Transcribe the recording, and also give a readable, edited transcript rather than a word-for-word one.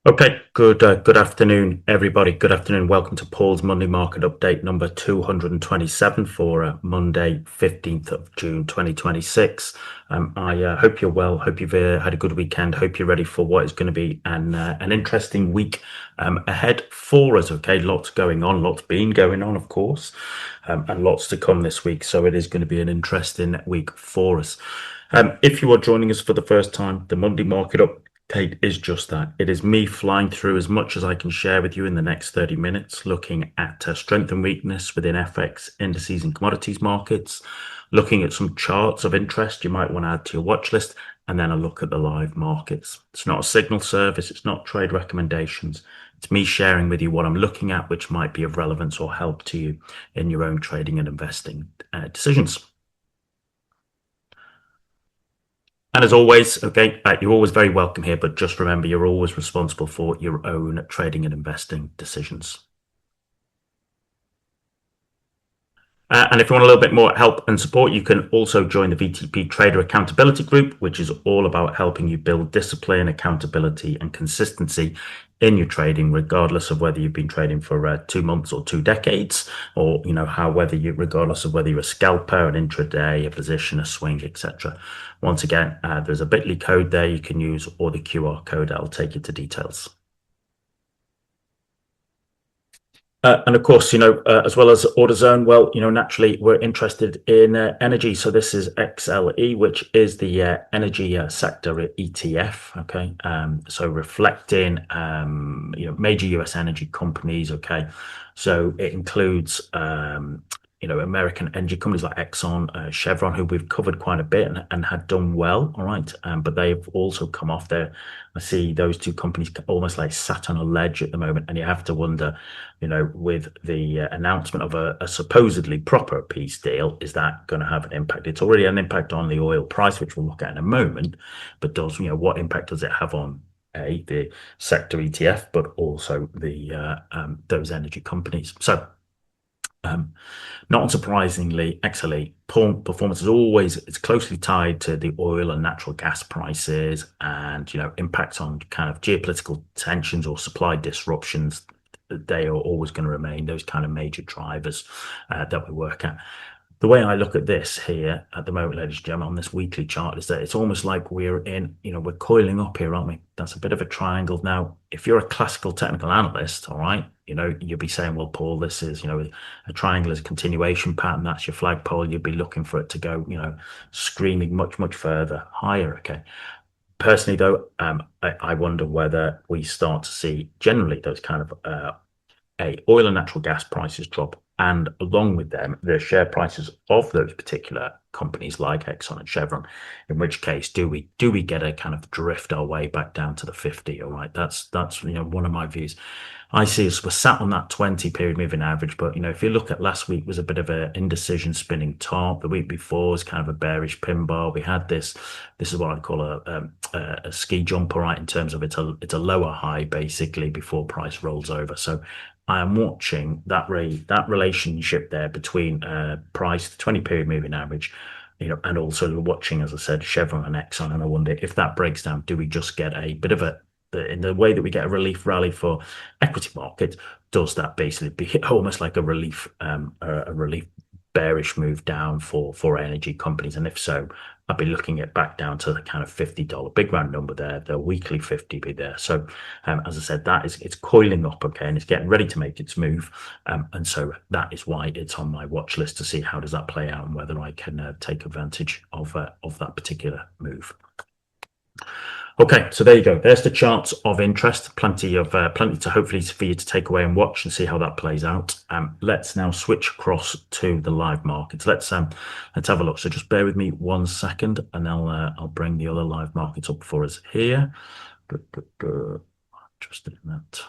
Okay, good afternoon, everybody. Good afternoon. Welcome to Paul's Monday Market Update number 227 for Monday, 15th of June, 2026. I hope you're well. Hope you've had a good weekend. Hope you're ready for what is going to be an interesting week ahead for us. Okay, lots going on, lots been going on, of course, and lots to come this week. So it is going to be an interesting week for us. If you are joining us for the first time, the Monday Market Update is just that. It is me flying through as much as I can share with you in the next 30 minutes, looking at strength and weakness within FX, indices and commodities markets, looking at some charts of interest you might want to add to your watch list, and then a look at the live markets. It's not a signal service. It's not trade recommendations. It's me sharing with you what I'm looking at, which might be of relevance or help to you in your own trading and investing decisions. And as always, okay, you're always very welcome here, but just remember, you're always responsible for your own trading and investing decisions. And if you want a little bit more help and support, you can also join the VTP Trader Accountability Group, which is all about helping you build discipline, accountability, and consistency in your trading, regardless of whether you've been trading for 2 months or 2 decades, or regardless of whether you're a scalper, an intraday, a position, a swing, etc. Once again, there's a bit.ly code there you can use, or the QR code. I'll take you to details. And of course, as well as order zone, well, naturally we're interested in energy. So this is XLE, which is the energy sector ETF. Okay. So reflecting, major US energy companies. Okay. So it includes, American energy companies like Exxon, Chevron, who we've covered quite a bit and had done well. All right. But they've also come off there. I see those two companies almost like sat on a ledge at the moment. And you have to wonder, with the announcement of a supposedly proper peace deal, is that going to have an impact? It's already an impact on the oil price, which we'll look at in a moment. But what impact does it have on the sector ETF, but also the those energy companies? So not unsurprisingly, XLE performance is always, it's closely tied to the oil and natural gas prices and, impacts on kind of geopolitical tensions or supply disruptions. They are always going to remain those kind of major drivers that we work at. The way I look at this here at the moment, ladies and gentlemen, on this weekly chart is that it's almost like we're we're coiling up here, aren't we? That's a bit of a triangle. Now, if you're a classical technical analyst, all right, you'll be saying, well, Paul, this is, a triangle is a continuation pattern. That's your flagpole. You'd be looking for it to go, screaming much, much further higher. Okay. Personally, though, I wonder whether we start to see generally those kind of oil and natural gas prices drop, and along with them, the share prices of those particular companies like Exxon and Chevron. In which case, do we get a kind of drift our way back down to the 50? All right, that's one of my views. I see us, we're sat on that 20 period moving average, but if you look at last week, was a bit of an indecision spinning top. The week before was kind of a bearish pin bar. We had this is what I'd call a ski jump, all right, in terms of it's a lower high basically before price rolls over. So I am watching that relationship there between price, the 20 period moving average, and also watching, as I said, Chevron and Exxon. And I wonder if that breaks down, do we just get a bit of in the way that we get a relief rally for equity markets? Does that basically be almost like a relief bearish move down for energy companies? And if so, I'd be looking at back down to the kind of $50 big round number there, the weekly 50 be there. So as I said, it's coiling up, okay, and it's getting ready to make its move. And so that is why it's on my watch list to see how does that play out and whether I can take advantage of that particular move. Okay, so there you go. There's the charts of interest. Plenty to hopefully for you to take away and watch and see how that plays out. Let's now switch across to the live markets. Let's have a look. So just bear with me 1 second, and I'll bring the other live markets up for us here. Just in that.